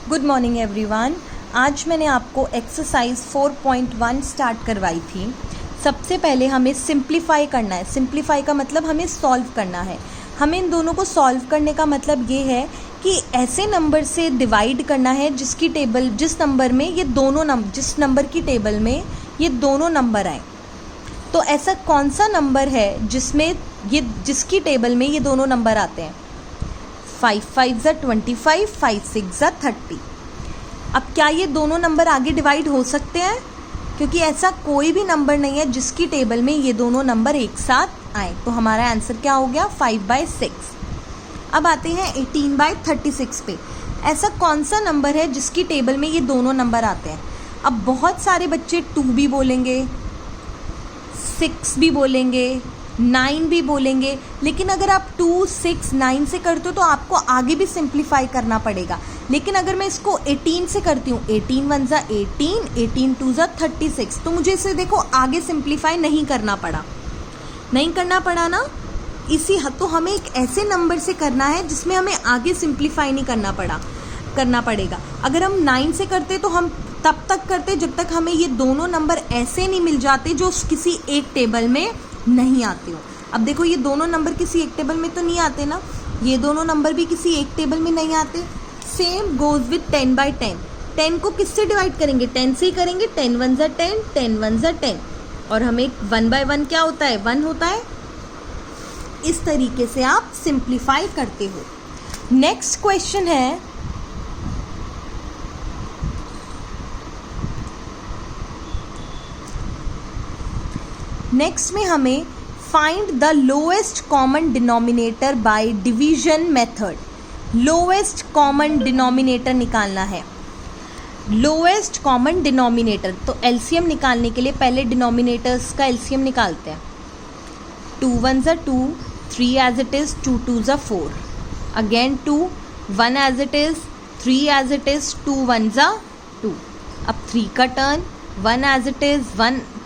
Good morning everyone. आज मैंने आपको एक्सरसाइज 4.1 स्टार्ट करवाई थी। सबसे पहले हमें सिंप्लीफाई करना है। सिंप्लीफाई का मतलब हमें सॉल्व करना है। हमें इन दोनों को सॉल्व करने का मतलब ये है कि ऐसे नंबर से डिवाइड करना है जिसकी टेबल जिस नंबर में ये दोनों नंबर जिस नंबर की टेबल में ये दोनों नंबर आए। तो ऐसा कौन सा नंबर है जिसकी टेबल में ये दोनों नंबर आते हैं? 5 5 ज़ा 25, 5 6 ज़ा 30। अब क्या ये दोनों नंबर आगे डिवाइड हो सकते हैं? क्योंकि ऐसा कोई भी नंबर नहीं है जिसकी टेबल में ये दोनों नंबर एक साथ आए। तो हमारा आंसर क्या हो गया? 5/6। अब आते हैं 18/36 पे। ऐसा कौन सा नंबर है जिसकी टेबल में ये दोनों नंबर आते हैं? अब बहुत सारे बच्चे 2 भी बोलेंगे, 6 भी बोलेंगे, 9 भी बोलेंगे, लेकिन अगर आप 2, 6, 9 से करते हो तो आपको आगे भी सिंप्लीफाई करना पड़ेगा। लेकिन अगर मैं इसको 18 से करती हूँ, 18 1 ज़ा 18, 18 2 ज़ा 36, तो मुझे इसे देखो आगे सिंप्लीफाई नहीं करना पड़ा ना। तो हमें एक ऐसे नंबर से करना है जिसमें हमें आगे सिंप्लीफाई नहीं करना पड़ेगा। अगर हम 9 से करते तो हम तब तक करते जब तक हमें ये दोनों नंबर ऐसे नहीं मिल जाते जो किसी एक टेबल में नहीं आते हो। अब देखो ये दोनों नंबर किसी एक टेबल में तो नहीं आते ना, ये दोनों नंबर भी किसी एक टेबल में नहीं आते। Same goes with 10/10। 10 को किससे डिवाइड करेंगे? 10 से ही करेंगे। 10 1 ज़ा 10, 10 1 ज़ा 10, और हमें 1/1 क्या होता है? 1 होता है। इस तरीके से आप सिंप्लीफाई करते हो। नेक्स्ट क्वेश्चन है, नेक्स्ट में हमें find the lowest common denominator by division method. Lowest common denominator निकालना है। लोएस्ट कॉमन डिनोमिनेटर, तो एलसीएम निकालने के लिए पहले डिनोमिनेटर्स का एलसीएम निकालते हैं। 2 1 ज़ा 2, 3 एज इट इज, 2 2 ज़ा 4, again 2, 1 as it is, 3 as it is, 2 1 ज़ा 2। अब 3 का टर्न, 1 एज इट इज,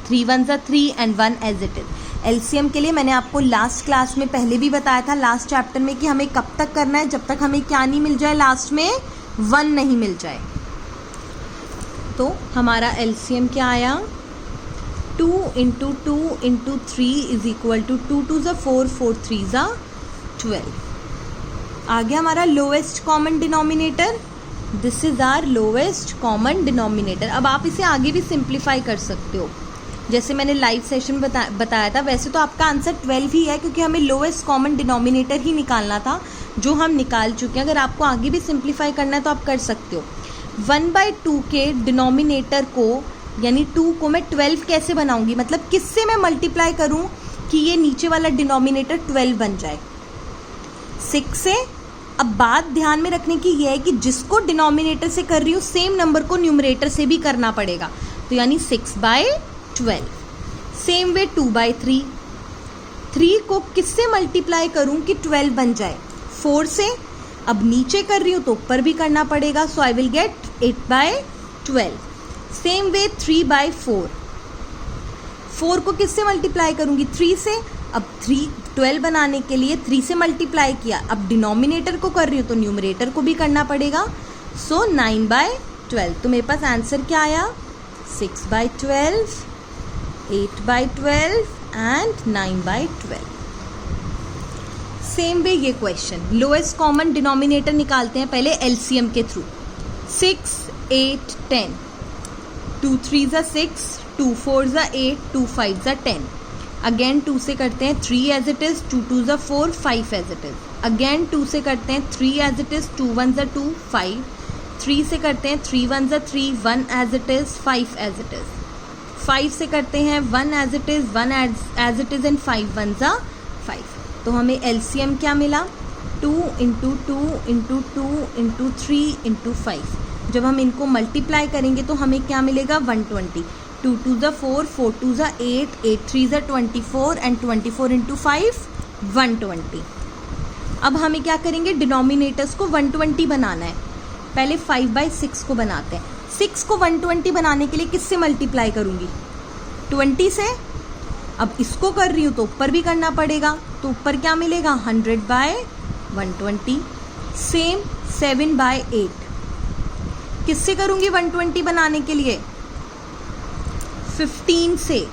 3 1 ज़ा 3 and 1 as it is. LCM के लिए मैंने आपको लास्ट क्लास में पहले भी बताया था, लास्ट चैप्टर में, कि हमें कब तक करना है? जब तक हमें क्या नहीं मिल जाए, लास्ट में 1 नहीं मिल जाए। तो हमारा एलसीएम क्या आया? 2 × 2 × 3 इज इक्वल टू 2 2 ज़ा 4, 4 3 ज़ा 12। आ गया हमारा lowest common denominator. This is our lowest common denominator. अब आप इसे आगे भी सिंप्लीफाई कर सकते हो, जैसे मैंने लाइव सेशन में बताया था। वैसे तो आपका आंसर 12 ही है, क्योंकि हमें लोएस्ट कॉमन डिनोमिनेटर ही निकालना था, जो हम निकाल चुके हैं। अगर आपको आगे भी सिंप्लीफाई करना है तो आप कर सकते हो। 1/2 के डिनोमिनेटर को, यानी 2 को मैं 12 कैसे बनाऊंगी? मतलब किससे मैं मल्टीप्लाई करूं कि ये नीचे वाला डिनोमिनेटर 12 बन जाए? 6 से। अब बात ध्यान में रखने की यह है कि जिसको डिनोमिनेटर से कर रही हूँ, सेम नंबर को न्यूमरेटर से भी करना पड़ेगा। तो यानी 6/12। Same way 2/3। 3 को किससे मल्टीप्लाई करूं कि 12 बन जाए? 4 से। अब नीचे कर रही हूं तो ऊपर भी करना पड़ेगा, so I will get 8/12। Same way 3/4। 4 को किससे मल्टीप्लाई करूंगी? 3 से। अब 12 बनाने के लिए 3 से मल्टीप्लाई किया, अब डिनोमिनेटर को कर रही हूं तो न्यूमरेटर को भी करना पड़ेगा, सो 9/12। तो मेरे पास आंसर क्या आया? 6/12, 8/12 एंड 9/12। सेम वे ये क्वेश्चन, लोएस्ट कॉमन डिनोमिनेटर निकालते हैं पहले एलसीएम के थ्रू। 6 8 10, 2 3 ज़ा 6, 2 4 ज़ा 8, 2 5 ज़ा 10। अगेन 2 से करते हैं 3 एज इट इज, 2 2 ज़ा 4, 5 एज इट इज। अगेन 2 से करते हैं 3 एज इट इज, 2 1 ज़ा 2, 5। 3 से करते हैं 3 1 ज़ा 3, 1 as it is, 5 as it is. 5 से करते हैं 1 as it is, 1 as it is and 5 1 ज़ा 5। तो हमें एलसीएम क्या मिला? 2 × 2 × 2 × 3 × 5। जब हम इनको मल्टीप्लाई करेंगे तो हमें क्या मिलेगा? 120। 2 2 ज़ा 4, 4 2 ज़ा 8, 8 3 ज़ा 24 एंड 24 × 5 120। अब हमें क्या करेंगे? डिनोमिनेटर्स को 120 बनाना है। पहले 5/6 को बनाते हैं। 6 को 120 बनाने के लिए किससे मल्टीप्लाई करूंगी? 20 से। अब इसको कर रही हूँ तो ऊपर भी करना पड़ेगा, तो ऊपर क्या मिलेगा? 100/120। सेम 7/8। किससे करूँगी 120 बनाने के लिए? 15 से।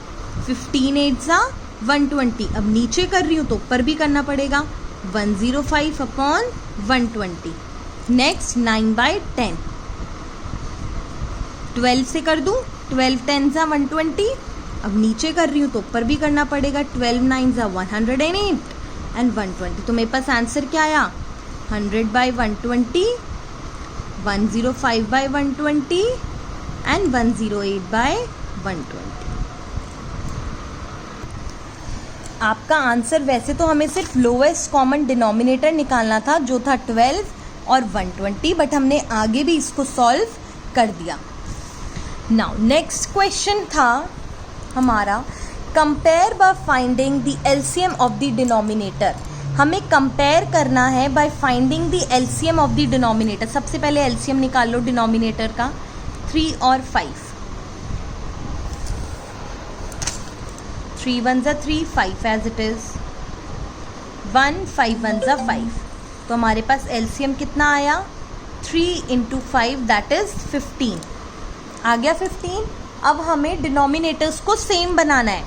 15 8 सा 120। अब नीचे कर रही हूँ तो ऊपर भी करना पड़ेगा, 105 अपॉन 120। नेक्स्ट 9/10। 12 से कर दूँ, 12 10 सा 120। अब नीचे कर रही हूँ तो ऊपर भी करना पड़ेगा, 12 9 सा 108 एंड 120। तो मेरे पास आंसर क्या आया? 100/120, 105/120 एंड 108/120। आपका आंसर वैसे तो हमें सिर्फ लोएस्ट कॉमन डिनोमिनेटर निकालना था जो था 12 और 120, बट हमने आगे भी इसको सॉल्व कर दिया। नाउ नेक्स्ट क्वेश्चन था हमारा compare by finding the LCM of the denominator. हमें कंपेयर करना है by finding the LCM of the denominator. सबसे पहले एलसीएम निकाल लो डिनोमिनेटर का, 3 और 5। 3 1 ज़ा 3, 5 एज इट इज़, 1 5 1 ज़ा 5। तो हमारे पास एलसीएम कितना आया? 3 × 5 दैट इज़ 15। आ गया 15। अब हमें डिनोमिनेटर्स को सेम बनाना है।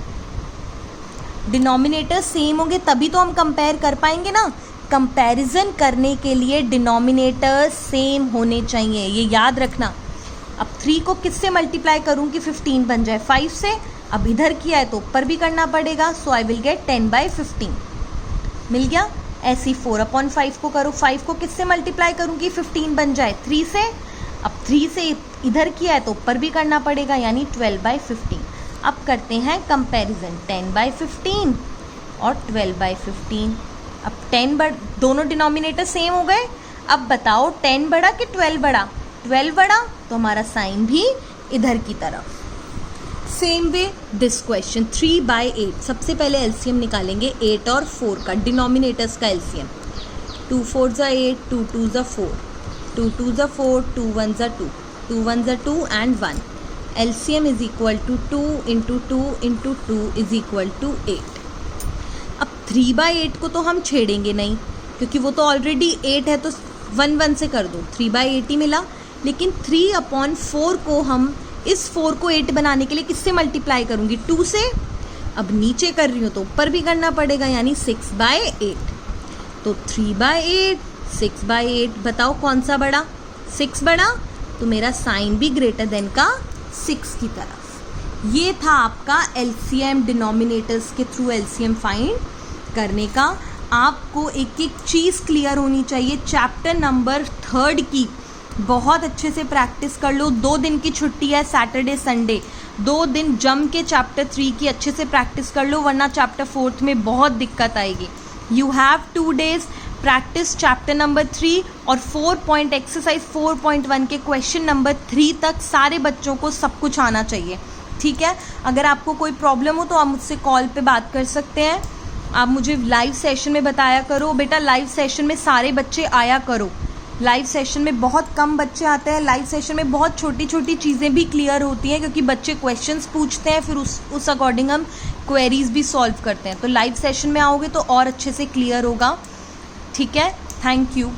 डिनोमिनेटर सेम होंगे तभी तो हम कंपेयर कर पाएंगे ना। कंपैरिजन करने के लिए डिनोमिनेटर्स सेम होने चाहिए, ये याद रखना। अब 3 को किससे मल्टीप्लाई करूँ कि 15 बन जाए? 5 से। अब इधर किया है तो ऊपर भी करना पड़ेगा, सो आई विल गेट 10/15। मिल गया। ऐसे 4/5 को करो, 5 को किससे मल्टीप्लाई करूँ कि 15 बन जाए? 3 से। अब 3 से इधर किया है तो ऊपर भी करना पड़ेगा, यानी 12/15। अब करते हैं कंपैरिजन, 10/15 और 12/15। अब 10 दोनों डिनोमिनेटर सेम हो गए। अब बताओ 10 बड़ा कि 12 बड़ा? 12 बड़ा, तो हमारा साइन भी इधर की तरफ। Same way this question, 3/8। सबसे पहले एलसीएम निकालेंगे 8 और 4 का, डिनोमिनेटर्स का एलसीएम। 2 4 ज़ा 8, 2 2 ज़ा 4, 2 2 ज़ा 4, 2 1 ज़ा 2, 2 1 ज़ा 2 and 1। LCM is equal to 2 × 2 × 2 is equal to 8। अब 3/8 को तो हम छेड़ेंगे नहीं क्योंकि वो तो ऑलरेडी 8 है, तो 1 1 से कर दो, 3/8 ही मिला। लेकिन 3/4 को हम इस 4 को 8 बनाने के लिए किससे मल्टीप्लाई करूँगी? 2 से। अब नीचे कर रही हूँ तो ऊपर भी करना पड़ेगा, यानी 6/8। तो 3/8, 6/8, बताओ कौन सा बड़ा? 6 बड़ा, तो मेरा साइन भी ग्रेटर देन का 6 की तरफ। ये था आपका एलसीएम, डिनोमिनेटर्स के थ्रू एलसीएम फाइंड करने का। आपको एक एक चीज़ क्लियर होनी चाहिए। चैप्टर नंबर 3 की बहुत अच्छे से प्रैक्टिस कर लो। 2 दिन की छुट्टी है, सैटरडे संडे, 2 दिन जम के चैप्टर 3 की अच्छे से प्रैक्टिस कर लो, वरना चैप्टर 4 में बहुत दिक्कत आएगी। You have 2 days practice chapter number 3 और 4 पॉइंट एक्सरसाइज 4.1 के क्वेश्चन नंबर 3 तक सारे बच्चों को सब कुछ आना चाहिए, ठीक है। अगर आपको कोई प्रॉब्लम हो तो आप मुझसे कॉल पे बात कर सकते हैं। आप मुझे लाइव सेशन में बताया करो। बेटा लाइव सेशन में सारे बच्चे आया करो। लाइव सेशन में बहुत कम बच्चे आते हैं। लाइव सेशन में बहुत छोटी छोटी चीज़ें भी क्लियर होती हैं क्योंकि बच्चे क्वेश्चंस पूछते हैं, फिर उस अकॉर्डिंग हम क्वेरीज भी सॉल्व करते हैं। तो लाइव सेशन में आओगे तो और अच्छे से क्लियर होगा, ठीक है। Thank you.